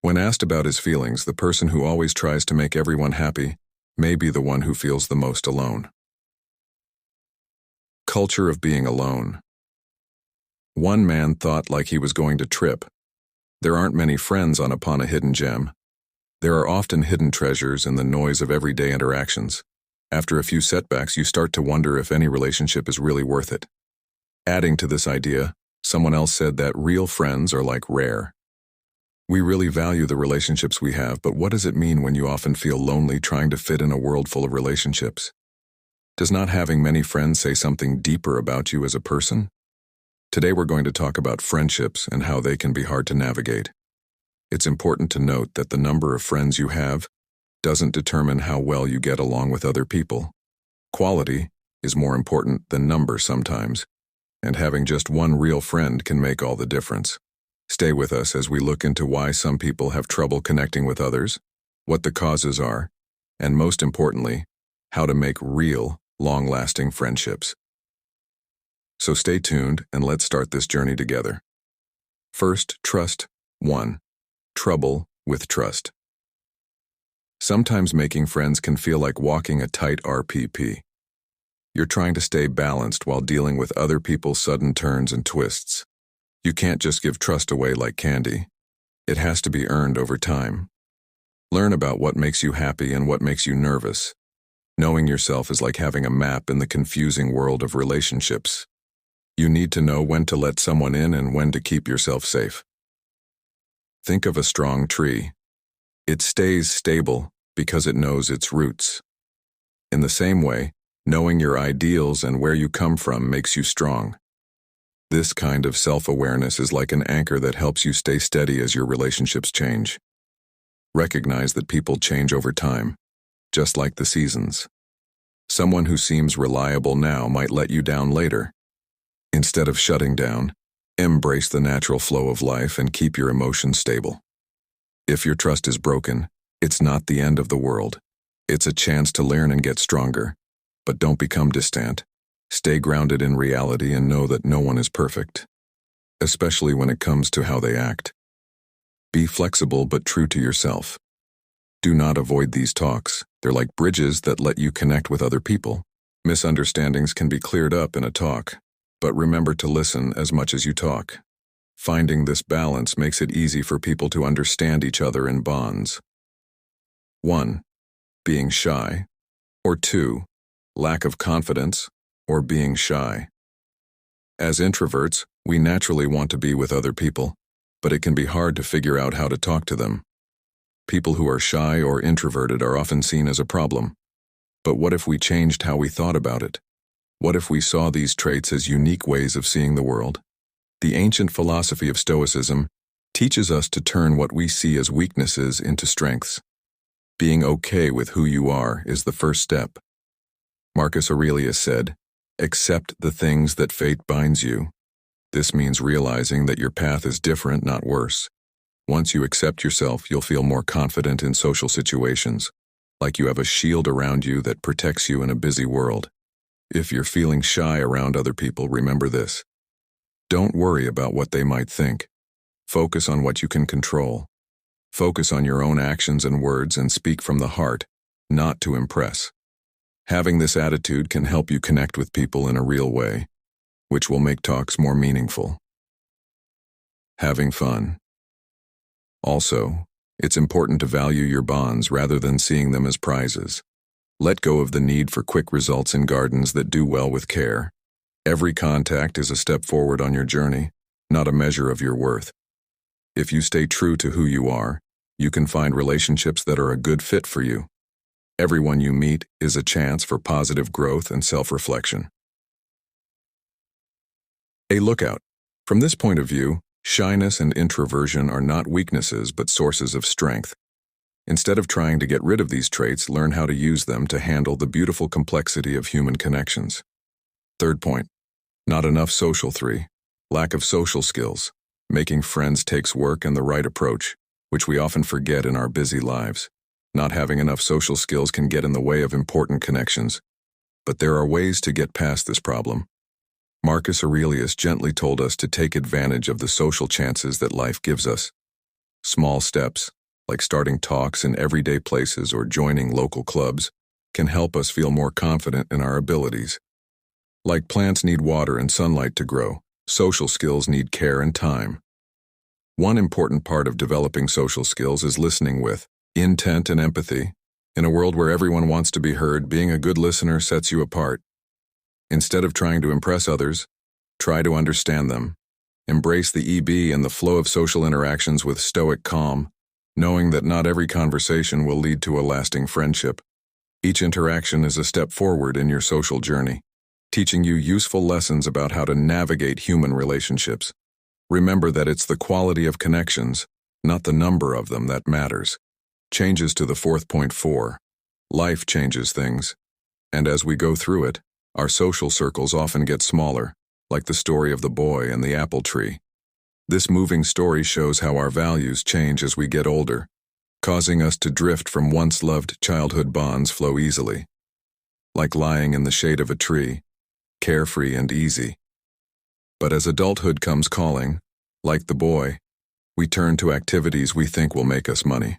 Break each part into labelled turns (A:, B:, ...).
A: When asked about his feelings, the person who always tries to make everyone happy may be the one who feels the most alone. Culture of being alone. One man thought like he was going to trip. There aren't many friends upon a hidden gem. There are often hidden treasures in the noise of everyday interactions. After a few setbacks, you start to wonder if any relationship is really worth it. Adding to this idea, someone else said that real friends are like rare. We really value the relationships we have, but what does it mean when you often feel lonely trying to fit in a world full of relationships? Does not having many friends say something deeper about you as a person? Today we're going to talk about friendships and how they can be hard to navigate. It's important to note that the number of friends you have doesn't determine how well you get along with other people. Quality is more important than number sometimes, and having just one real friend can make all the difference. Stay with us as we look into why some people have trouble connecting with others, what the causes are, and most importantly, how to make real, long-lasting friendships. So stay tuned and let's start this journey together. First, trust. 1. Trouble with trust. Sometimes making friends can feel like walking a tight RPP. You're trying to stay balanced while dealing with other people's sudden turns and twists. You can't just give trust away like candy. It has to be earned over time. Learn about what makes you happy and what makes you nervous. Knowing yourself is like having a map in the confusing world of relationships. You need to know when to let someone in and when to keep yourself safe. Think of a strong tree. It stays stable because it knows its roots. In the same way, knowing your ideals and where you come from makes you strong. This kind of self-awareness is like an anchor that helps you stay steady as your relationships change. Recognize that people change over time, just like the seasons. Someone who seems reliable now might let you down later. Instead of shutting down, embrace the natural flow of life and keep your emotions stable. If your trust is broken, it's not the end of the world. It's a chance to learn and get stronger. But don't become distant. Stay grounded in reality and know that no one is perfect, especially when it comes to how they act. Be flexible but true to yourself. Do not avoid these talks. They're like bridges that let you connect with other people. Misunderstandings can be cleared up in a talk, but remember to listen as much as you talk. Finding this balance makes it easy for people to understand each other in bonds. 1. Being shy. Or 2. Lack of confidence, or being shy. As introverts, we naturally want to be with other people, but it can be hard to figure out how to talk to them. People who are shy or introverted are often seen as a problem. But what if we changed how we thought about it? What if we saw these traits as unique ways of seeing the world? The ancient philosophy of Stoicism teaches us to turn what we see as weaknesses into strengths. Being okay with who you are is the first step. Marcus Aurelius said, "Accept the things that fate binds you." This means realizing that your path is different, not worse. Once you accept yourself, you'll feel more confident in social situations, like you have a shield around you that protects you in a busy world. If you're feeling shy around other people, remember this. Don't worry about what they might think. Focus on what you can control. Focus on your own actions and words and speak from the heart, not to impress. Having this attitude can help you connect with people in a real way, which will make talks more meaningful. Having fun. Also, it's important to value your bonds rather than seeing them as prizes. Let go of the need for quick results in gardens that do well with care. Every contact is a step forward on your journey, not a measure of your worth. If you stay true to who you are, you can find relationships that are a good fit for you. Everyone you meet is a chance for positive growth and self-reflection. A lookout. From this point of view, shyness and introversion are not weaknesses but sources of strength. Instead of trying to get rid of these traits, learn how to use them to handle the beautiful complexity of human connections. Third point. Not enough social. 3. Lack of social skills. Making friends takes work and the right approach, which we often forget in our busy lives. Not having enough social skills can get in the way of important connections. But there are ways to get past this problem. Marcus Aurelius gently told us to take advantage of the social chances that life gives us. Small steps, like starting talks in everyday places or joining local clubs, can help us feel more confident in our abilities. Like plants need water and sunlight to grow, social skills need care and time. One important part of developing social skills is listening with intent and empathy. In a world where everyone wants to be heard, being a good listener sets you apart. Instead of trying to impress others, try to understand them. Embrace the EB and the flow of social interactions with stoic calm, knowing that not every conversation will lead to a lasting friendship. Each interaction is a step forward in your social journey, teaching you useful lessons about how to navigate human relationships. Remember that it's the quality of connections, not the number of them, that matters. Changes to the 4.4. Life changes things, and as we go through it, our social circles often get smaller, like the story of the boy and the apple tree. This moving story shows how our values change as we get older, causing us to drift from once-loved childhood bonds flow easily. Like lying in the shade of a tree, carefree and easy. But as adulthood comes calling, like the boy, we turn to activities we think will make us money.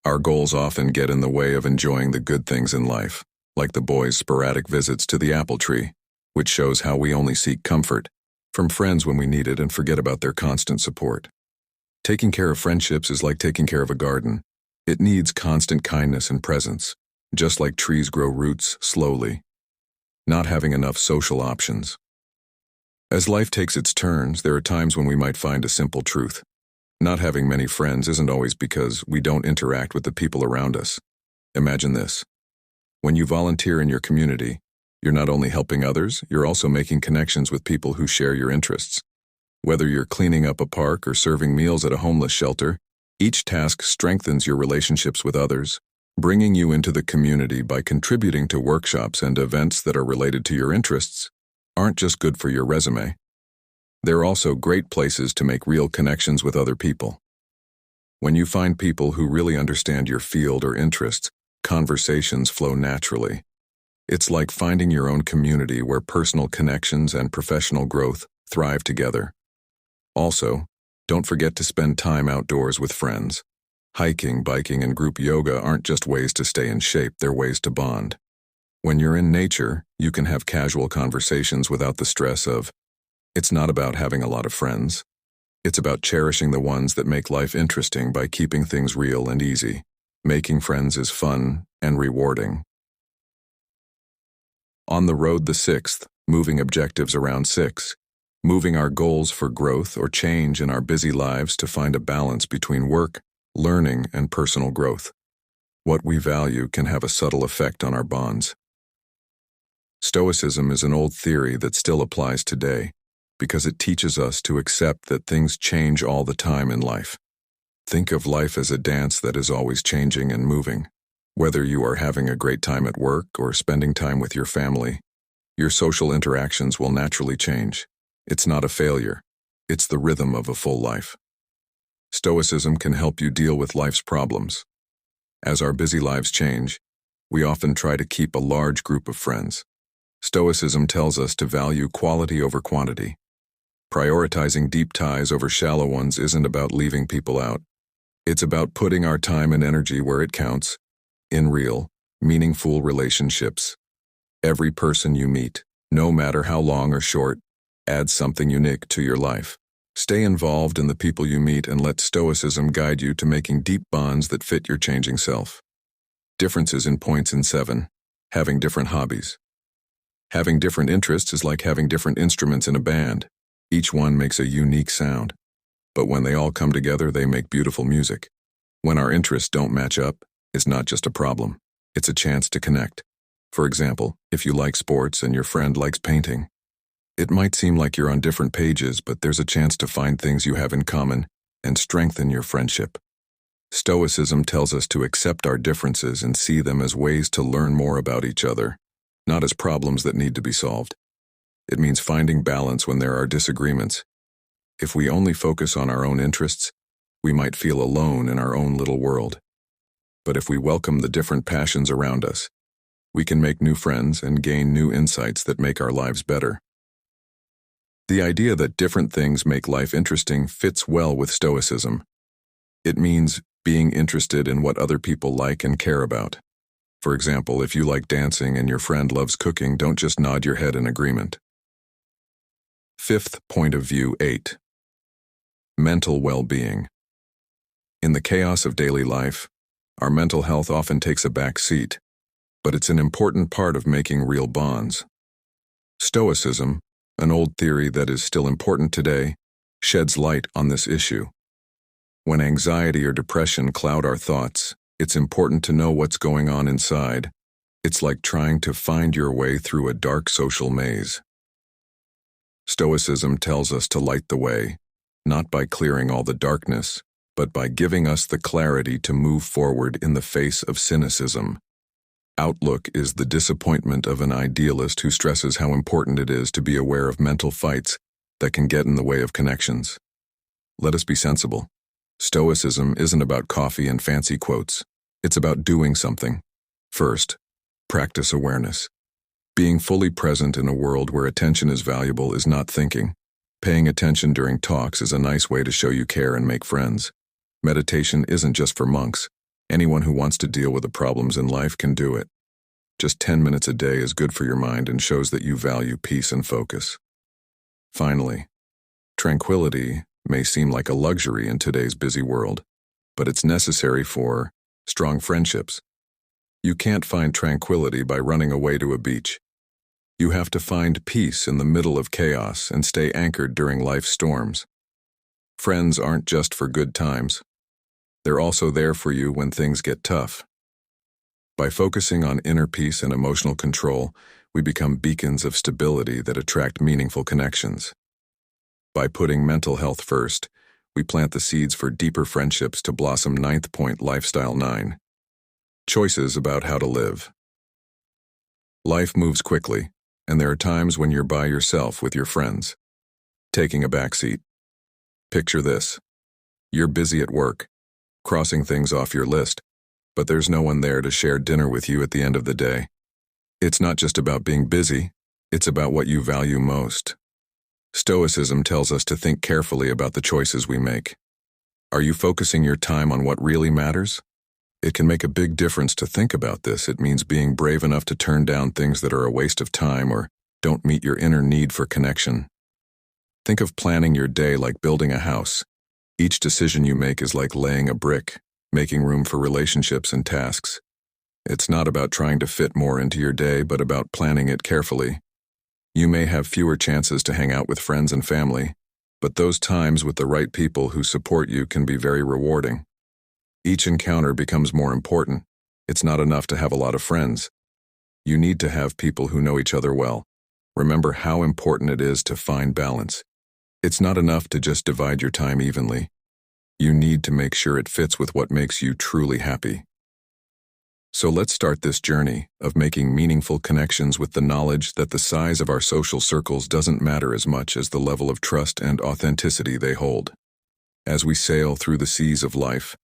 A: Our goals often get in the way of enjoying the good things in life, like the boy's sporadic visits to the apple tree, which shows how we only seek comfort from friends when we need it and forget about their constant support. Taking care of friendships is like taking care of a garden. It needs constant kindness and presence, just like trees grow roots slowly. Not having enough social options. As life takes its turns, there are times when we might find a simple truth. Not having many friends isn't always because we don't interact with the people around us. Imagine this. When you volunteer in your community, you're not only helping others, you're also making connections with people who share your interests. Whether you're cleaning up a park or serving meals at a homeless shelter, each task strengthens your relationships with others, bringing you into the community by contributing to workshops and events that are related to your interests. Aren't just good for your resume. They're also great places to make real connections with other people. When you find people who really understand your field or interests, conversations flow naturally. It's like finding your own community where personal connections and professional growth thrive together. Also, don't forget to spend time outdoors with friends. Hiking, biking, and group yoga aren't just ways to stay in shape, they're ways to bond. When you're in nature, you can have casual conversations without the stress of, it's not about having a lot of friends. It's about cherishing the ones that make life interesting by keeping things real and easy. Making friends is fun and rewarding. On the road, the 6th, moving objectives around 6. Moving our goals for growth or change in our busy lives to find a balance between work, learning, and personal growth. What we value can have a subtle effect on our bonds. Stoicism is an old theory that still applies today, because it teaches us to accept that things change all the time in life. Think of life as a dance that is always changing and moving. Whether you are having a great time at work or spending time with your family, your social interactions will naturally change. It's not a failure. It's the rhythm of a full life. Stoicism can help you deal with life's problems. As our busy lives change, we often try to keep a large group of friends. Stoicism tells us to value quality over quantity. Prioritizing deep ties over shallow ones isn't about leaving people out. It's about putting our time and energy where it counts, in real, meaningful relationships. Every person you meet, no matter how long or short, adds something unique to your life. Stay involved in the people you meet and let Stoicism guide you to making deep bonds that fit your changing self. Differences in points in 7. Having different hobbies. Having different interests is like having different instruments in a band. Each one makes a unique sound. But when they all come together, they make beautiful music. When our interests don't match up, it's not just a problem. It's a chance to connect. For example, if you like sports and your friend likes painting, it might seem like you're on different pages, but there's a chance to find things you have in common and strengthen your friendship. Stoicism tells us to accept our differences and see them as ways to learn more about each other, not as problems that need to be solved. It means finding balance when there are disagreements. If we only focus on our own interests, we might feel alone in our own little world. But if we welcome the different passions around us, we can make new friends and gain new insights that make our lives better. The idea that different things make life interesting fits well with Stoicism. It means being interested in what other people like and care about. For example, if you like dancing and your friend loves cooking, don't just nod your head in agreement. Fifth point of view 8. Mental well-being. In the chaos of daily life, our mental health often takes a back seat, but it's an important part of making real bonds. Stoicism, an old theory that is still important today, sheds light on this issue. When anxiety or depression cloud our thoughts, it's important to know what's going on inside. It's like trying to find your way through a dark social maze. Stoicism tells us to light the way, not by clearing all the darkness, but by giving us the clarity to move forward in the face of cynicism. Outlook is the disappointment of an idealist who stresses how important it is to be aware of mental fights that can get in the way of connections. Let us be sensible. Stoicism isn't about coffee and fancy quotes. It's about doing something. First, practice awareness. Being fully present in a world where attention is valuable is not thinking. Paying attention during talks is a nice way to show you care and make friends. Meditation isn't just for monks. Anyone who wants to deal with the problems in life can do it. Just 10 minutes a day is good for your mind and shows that you value peace and focus. Finally, tranquility may seem like a luxury in today's busy world, but it's necessary for strong friendships. You can't find tranquility by running away to a beach. You have to find peace in the middle of chaos and stay anchored during life's storms. Friends aren't just for good times. They're also there for you when things get tough. By focusing on inner peace and emotional control, we become beacons of stability that attract meaningful connections. By putting mental health first, we plant the seeds for deeper friendships to blossom. 9th point, Lifestyle 9. Choices about how to live. Life moves quickly, and there are times when you're by yourself with your friends. Taking a backseat. Picture this. You're busy at work, crossing things off your list, but there's no one there to share dinner with you at the end of the day. It's not just about being busy, it's about what you value most. Stoicism tells us to think carefully about the choices we make. Are you focusing your time on what really matters? It can make a big difference to think about this. It means being brave enough to turn down things that are a waste of time or don't meet your inner need for connection. Think of planning your day like building a house. Each decision you make is like laying a brick, making room for relationships and tasks. It's not about trying to fit more into your day, but about planning it carefully. You may have fewer chances to hang out with friends and family, but those times with the right people who support you can be very rewarding. Each encounter becomes more important. It's not enough to have a lot of friends. You need to have people who know each other well. Remember how important it is to find balance. It's not enough to just divide your time evenly. You need to make sure it fits with what makes you truly happy. So let's start this journey of making meaningful connections with the knowledge that the size of our social circles doesn't matter as much as the level of trust and authenticity they hold. As we sail through the seas of life,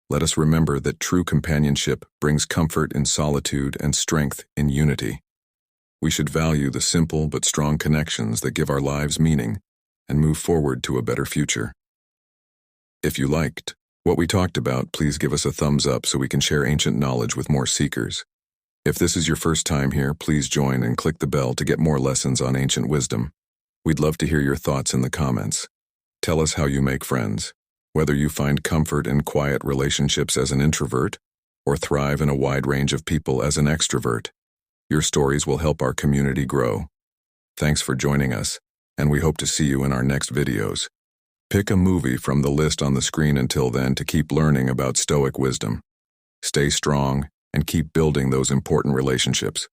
A: let us remember that true companionship brings comfort in solitude and strength in unity. We should value the simple but strong connections that give our lives meaning and move forward to a better future. If you liked what we talked about, please give us a thumbs up so we can share ancient knowledge with more seekers. If this is your first time here, please join and click the bell to get more lessons on ancient wisdom. We'd love to hear your thoughts in the comments. Tell us how you make friends, whether you find comfort in quiet relationships as an introvert or thrive in a wide range of people as an extrovert. Your stories will help our community grow. Thanks for joining us, and we hope to see you in our next videos. Pick a movie from the list on the screen until then to keep learning about Stoic wisdom. Stay strong and keep building those important relationships.